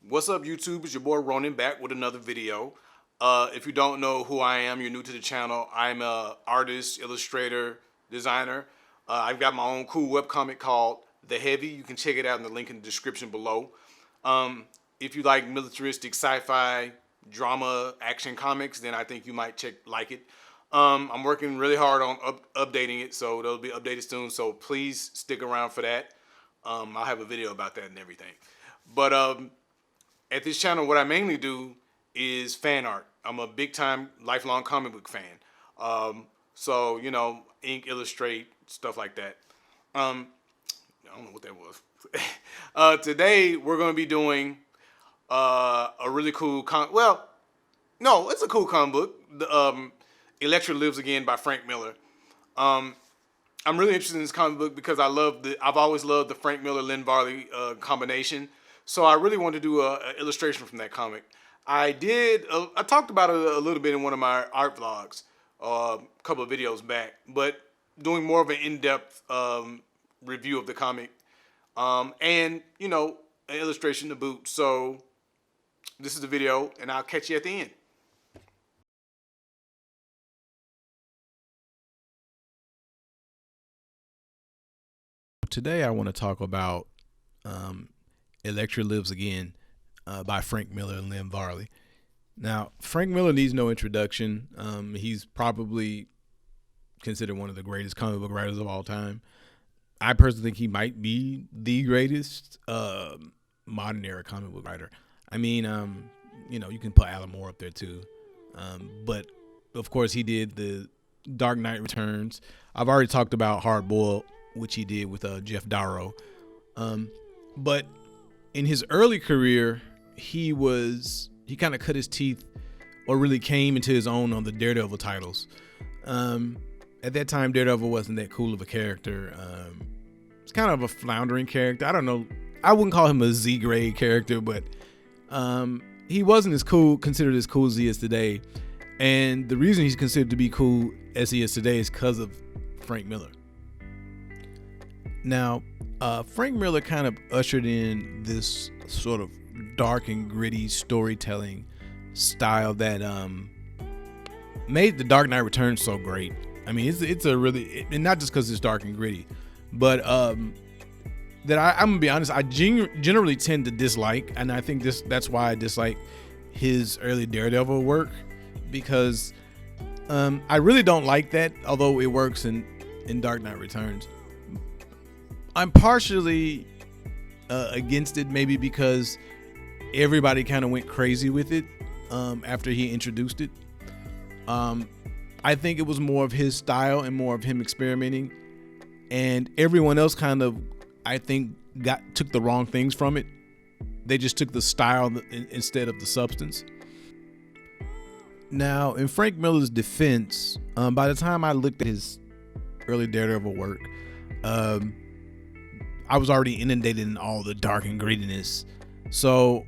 What's up, YouTube? It's your boy Ronan back with another video. If you don't know who I am, you're new to the channel. I'm a artist, illustrator, designer. I've got my own cool webcomic called The Heavy. You can check it out in the link in the description below. If you like militaristic sci-fi, drama, action comics, then I think you might like it. I'm working really hard on updating it, so it'll be updated soon. So please stick around for that. I'll have a video about that and everything. But at this channel, what I mainly do is fan art. I'm a big time, lifelong comic book fan. So, you know, ink, illustrate, stuff like that. I don't know what that was. Today, we're going to be doing a really cool no, it's a cool comic book. Electra Lives Again by Frank Miller. I'm really interested in this comic book because I've always loved the Frank Miller Lynn Varley combination. So I really wanted to do an illustration from that comic. I talked about it a little bit in one of my art vlogs a couple of videos back, but doing more of an in-depth review of the comic and, you know, an illustration to boot. So this is the video, and I'll catch you at the end. Today I want to talk about Electra Lives Again by Frank Miller and Lynn Varley. Now, Frank Miller needs no introduction. He's probably considered one of the greatest comic book writers of all time. I personally think he might be the greatest modern era comic book writer. I mean, you know, you can put Alan Moore up there too. But of course he did the Dark Knight Returns. I've already talked about Hard Boiled, which he did with Jeff Darrow. But in his early career, he kind of cut his teeth or really came into his own on the Daredevil titles. At that time, Daredevil wasn't that cool of a character. It's kind of a floundering character. I don't know. I wouldn't call him a Z-grade character, but he wasn't considered as cool as he is today. And the reason he's considered to be cool as he is today is because of Frank Miller. Now, Frank Miller kind of ushered in this sort of dark and gritty storytelling style that made The Dark Knight Returns so great. I mean, it's a really, and not just because it's dark and gritty, but I'm gonna be honest, I generally tend to dislike, and I think that's why I dislike his early Daredevil work, because I really don't like that, although it works in Dark Knight Returns. I'm partially against it, maybe because everybody kind of went crazy with it after he introduced it. I think it was more of his style and more of him experimenting, and everyone else kind of, I think, took the wrong things from it. They just took the style instead of the substance. Now, in Frank Miller's defense, by the time I looked at his early Daredevil work, I was already inundated in all the dark and grittiness. So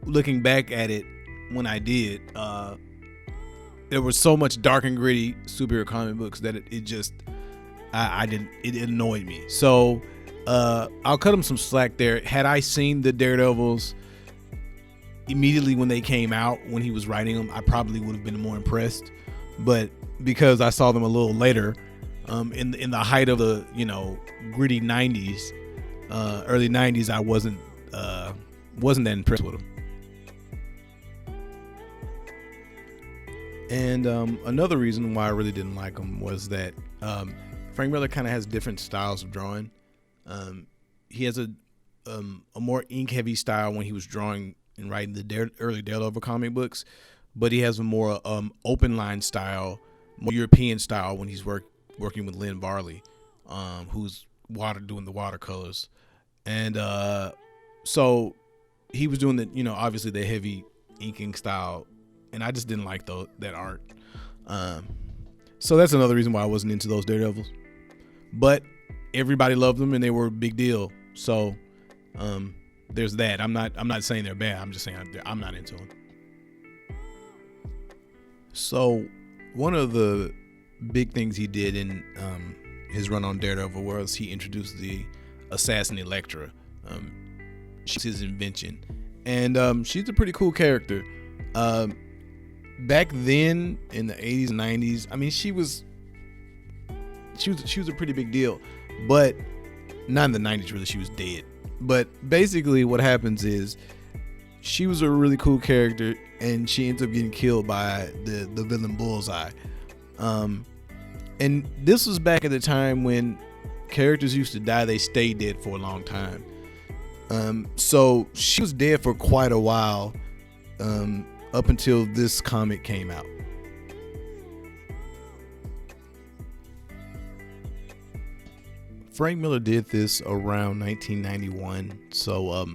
looking back at it, when I did, there was so much dark and gritty superhero comic books that it annoyed me. So I'll cut him some slack there. Had I seen the Daredevils immediately when they came out, when he was writing them, I probably would have been more impressed. But because I saw them a little later, in the height of the, you know, gritty 90s, early 90s, I wasn't that impressed with him. And another reason why I really didn't like him was that Frank Miller kind of has different styles of drawing. He has a more ink heavy style when he was drawing and writing the early Daredevil comic books, but he has a more open line style, more European style when he's working with Lynn Varley, who's doing the watercolors. And so he was doing the, you know, obviously the heavy inking style, and I just didn't like that art. So that's another reason why I wasn't into those Daredevils. But everybody loved them and they were a big deal. So there's that. I'm not saying they're bad. I'm just saying I'm not into them. So one of the big things he did in his run on Daredevil was he introduced the assassin Elektra. She's his invention, and she's a pretty cool character. Um, Back then in the 80s and 90s, I mean, she was a pretty big deal, but not in the 90s really. She was dead. But basically, what happens is she was a really cool character, and she ends up getting killed by the villain Bullseye. And this was back at the time when characters used to die; they stayed dead for a long time. So she was dead for quite a while, up until this comic came out. Frank Miller did this around 1991, so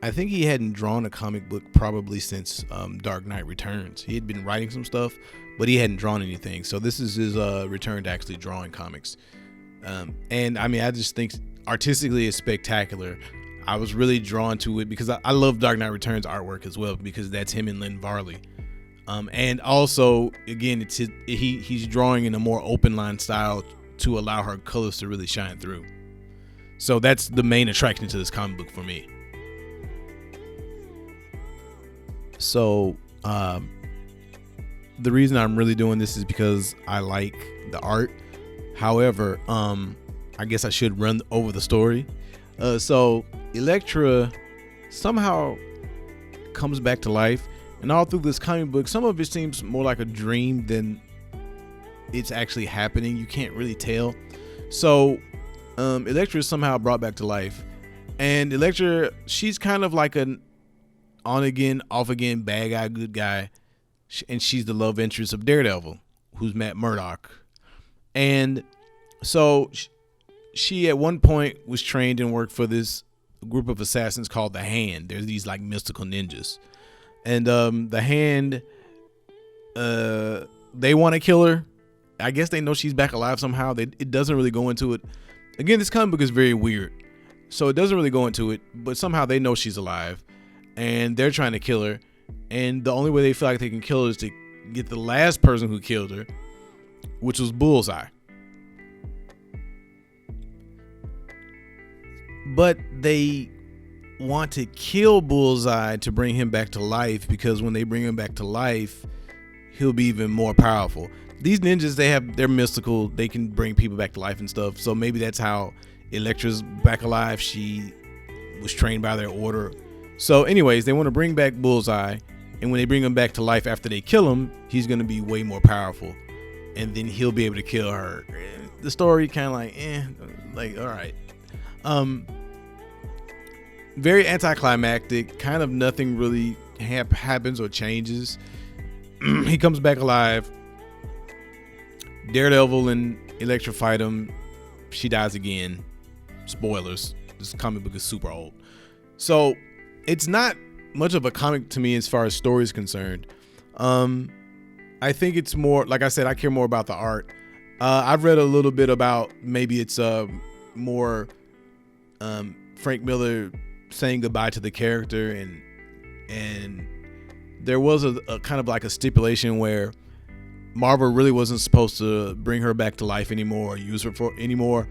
I think he hadn't drawn a comic book probably since Dark Knight Returns. He had been writing some stuff, but he hadn't drawn anything. So this is his return to actually drawing comics. And I mean, I just think artistically it's spectacular. I was really drawn to it because I love Dark Knight Returns artwork as well, because that's him and Lynn Varley. And also, again, he's drawing in a more open line style to allow her colors to really shine through. So that's the main attraction to this comic book for me. So the reason I'm really doing this is because I like the art. However, I guess I should run over the story. So Elektra somehow comes back to life, and all through this comic book, some of it seems more like a dream than it's actually happening. You can't really tell. So Elektra is somehow brought back to life, and Elektra, she's kind of like an on again, off again, bad guy, good guy, and she's the love interest of Daredevil, who's Matt Murdock. And so she at one point was trained and worked for this group of assassins called the Hand. There's these like mystical ninjas, and the Hand, they want to kill her. I guess they know she's back alive somehow. It doesn't really go into it. Again, this comic book is very weird, so it doesn't really go into it, but somehow they know she's alive, and they're trying to kill her, and the only way they feel like they can kill her is to get the last person who killed her, which was Bullseye. But they want to kill Bullseye to bring him back to life, because when they bring him back to life, he'll be even more powerful. These ninjas, they're mystical. They can bring people back to life and stuff. So maybe that's how Elektra's back alive. She was trained by their order. So anyways, they want to bring back Bullseye, and when they bring him back to life after they kill him, he's going to be way more powerful, and then he'll be able to kill her. The story kind of like all right. Very anticlimactic. Kind of nothing really happens or changes. He comes back alive. Daredevil and Electra fight him. She dies again. Spoilers. This comic book is super old. So it's not much of a comic to me as far as story is concerned. I think it's more, like I said, I care more about the art. I've read a little bit about maybe it's more Frank Miller saying goodbye to the character, and there was a kind of like a stipulation where Marvel really wasn't supposed to bring her back to life anymore, or use her for anymore,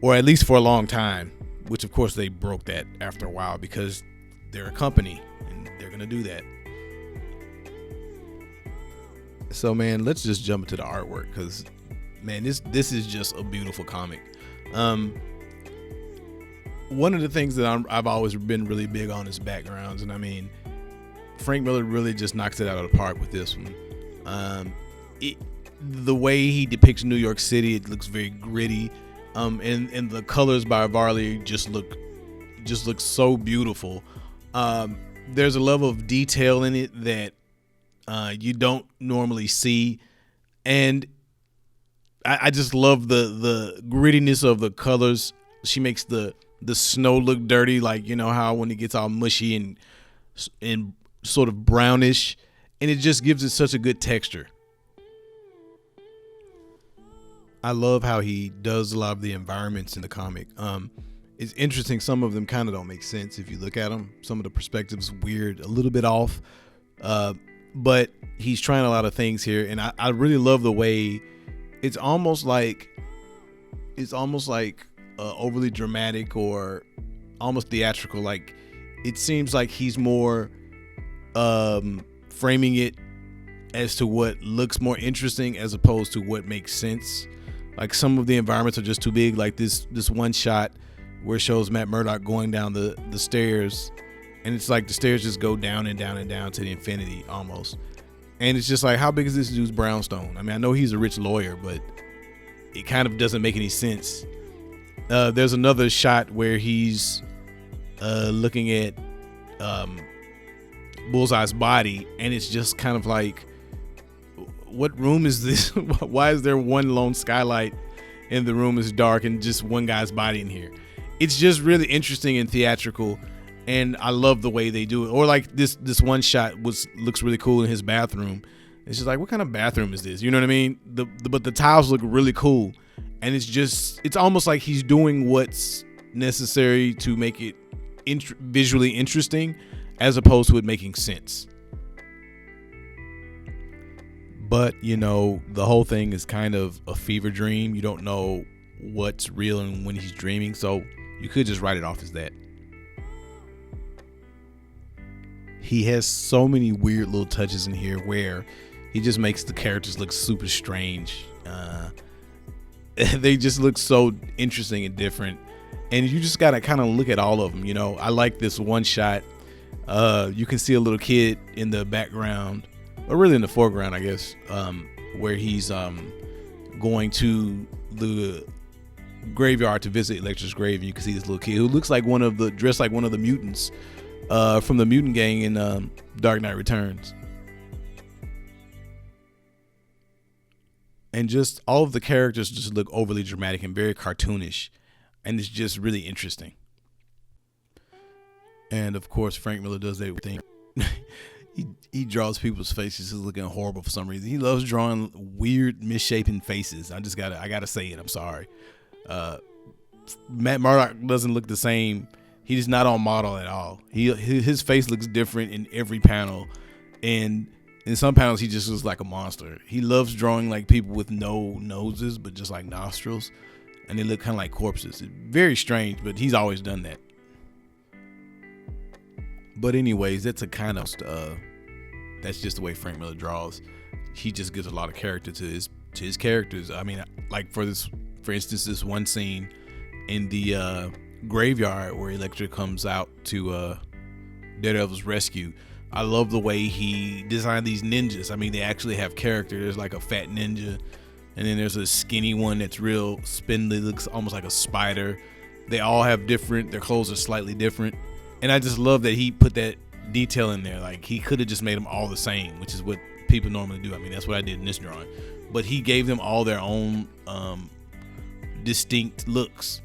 or at least for a long time, which of course they broke that after a while because they're a company and they're gonna do that. So man, let's just jump into the artwork, because man, this is just a beautiful comic. One of the things that I've always been really big on is backgrounds, and I mean, Frank Miller really just knocks it out of the park with this one. The way he depicts New York City, it looks very gritty, and the colors by Varley just look so beautiful. There's a level of detail in it that you don't normally see, and I just love the grittiness of the colors. She makes the snow look dirty, like, you know how when it gets all mushy and sort of brownish, and it just gives it such a good texture. I love how he does a lot of the environments in the comic. It's interesting, some of them kind of don't make sense if you look at them. Some of the perspectives weird, a little bit off, but he's trying a lot of things here, and I really love the way it's almost like overly dramatic or almost theatrical. Like it seems like he's more framing it as to what looks more interesting as opposed to what makes sense. Like some of the environments are just too big. Like this one shot where it shows Matt Murdock going down the stairs, and it's like the stairs just go down and down and down to the infinity almost. And it's just like, how big is this dude's brownstone? I mean, I know he's a rich lawyer, but it kind of doesn't make any sense. There's another shot where he's looking at Bullseye's body, and it's just kind of like, what room is this? Why is there one lone skylight and the room is dark and just one guy's body in here? It's just really interesting and theatrical, and I love the way they do it. Or like this one shot looks really cool in his bathroom. It's just like, what kind of bathroom is this? You know what I mean? But the tiles look really cool, and it's almost like he's doing what's necessary to make it visually interesting, as opposed to it making sense. But, you know, the whole thing is kind of a fever dream. You don't know what's real and when he's dreaming, so you could just write it off as that. He has so many weird little touches in here where he just makes the characters look super strange. They just look so interesting and different, and you just gotta kind of look at all of them. You know, I like this one shot. You can see a little kid in the background, or really in the foreground, I guess, where he's going to the graveyard to visit Electra's grave, and you can see this little kid who looks like dressed like one of the mutants from the mutant gang in Dark Knight Returns. And just all of the characters just look overly dramatic and very cartoonish, and it's just really interesting. And of course, Frank Miller does everything. He draws people's faces looking horrible for some reason. He loves drawing weird, misshapen faces. I gotta say it. I'm sorry. Matt Murdock doesn't look the same. He's not on model at all. His face looks different in every panel, and in some panels he just looks like a monster. He loves drawing like people with no noses, but just like nostrils, and they look kind of like corpses. It's very strange, but he's always done that. But anyways, that's just the way Frank Miller draws. He just gives a lot of character to his characters. I mean, like for instance, this one scene in the graveyard where Electra comes out to Daredevil's rescue. I love the way he designed these ninjas. I mean, they actually have character. There's like a fat ninja, and then there's a skinny one that's real spindly, looks almost like a spider. They all have their clothes are slightly different. And I just love that he put that detail in there. Like, he could have just made them all the same, which is what people normally do. I mean, that's what I did in this drawing. But he gave them all their own distinct looks.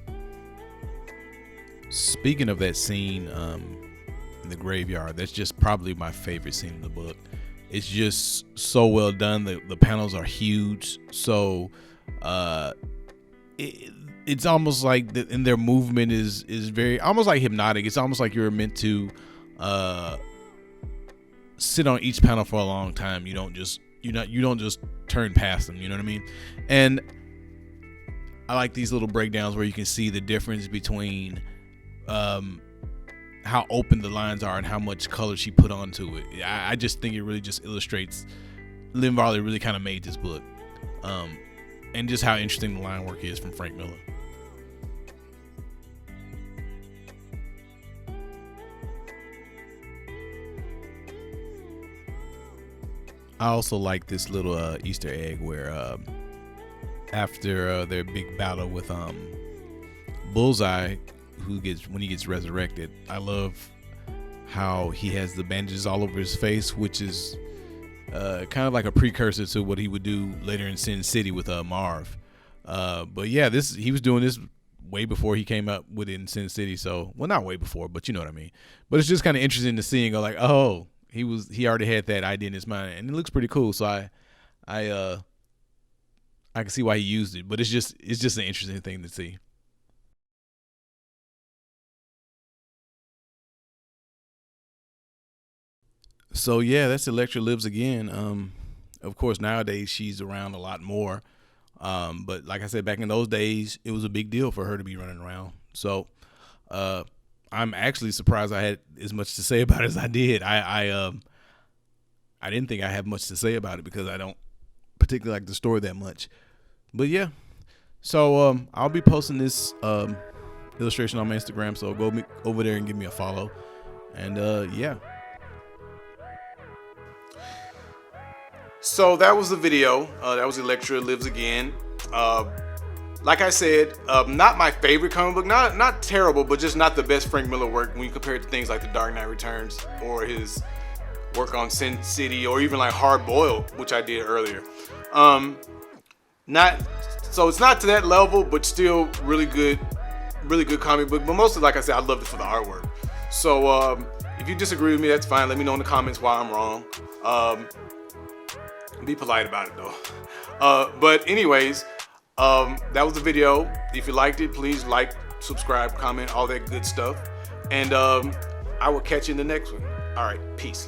Speaking of that scene in the graveyard, that's just probably my favorite scene in the book. It's just so well done. The panels are huge. So it's almost like and their movement is very almost like hypnotic. It's almost like you're meant to sit on each panel for a long time. You don't just turn past them. You know what I mean? And I like these little breakdowns where you can see the difference between how open the lines are and how much color she put onto it. I just think it really just illustrates Lynn Varley really kind of made this book, and just how interesting the line work is from Frank Miller. I also like this little Easter egg where after their big battle with Bullseye, when he gets resurrected, I love how he has the bandages all over his face, which is kind of like a precursor to what he would do later in Sin City with Marv. But yeah, he was doing this way before he came up with it in Sin City. So, well, not way before, but you know what I mean. But it's just kind of interesting to see and go like, oh, he already had that idea in his mind, and it looks pretty cool. So I can see why he used it, but it's just an interesting thing to see. So yeah, that's Electra Lives Again. Of course, nowadays she's around a lot more. But like I said, back in those days, it was a big deal for her to be running around. So I I'm actually surprised I had as much to say about it as I did. I didn't think I had much to say about it because I don't particularly like the story that much. But yeah, so I'll be posting this illustration on my Instagram, so go over there and give me a follow. And yeah. So that was the video. That was Electra Lives Again. Like I said, not my favorite comic book. Not terrible, but just not the best Frank Miller work when you compare it to things like The Dark Knight Returns or his work on Sin City, or even like Hard Boiled, which I did earlier. So it's not to that level, but still really good comic book. But mostly, like I said, I loved it for the artwork. So if you disagree with me, that's fine. Let me know in the comments why I'm wrong. Be polite about it though. But anyways, that was the video. If you liked it, please like, subscribe, comment, all that good stuff. And I will catch you in the next one. All right, peace.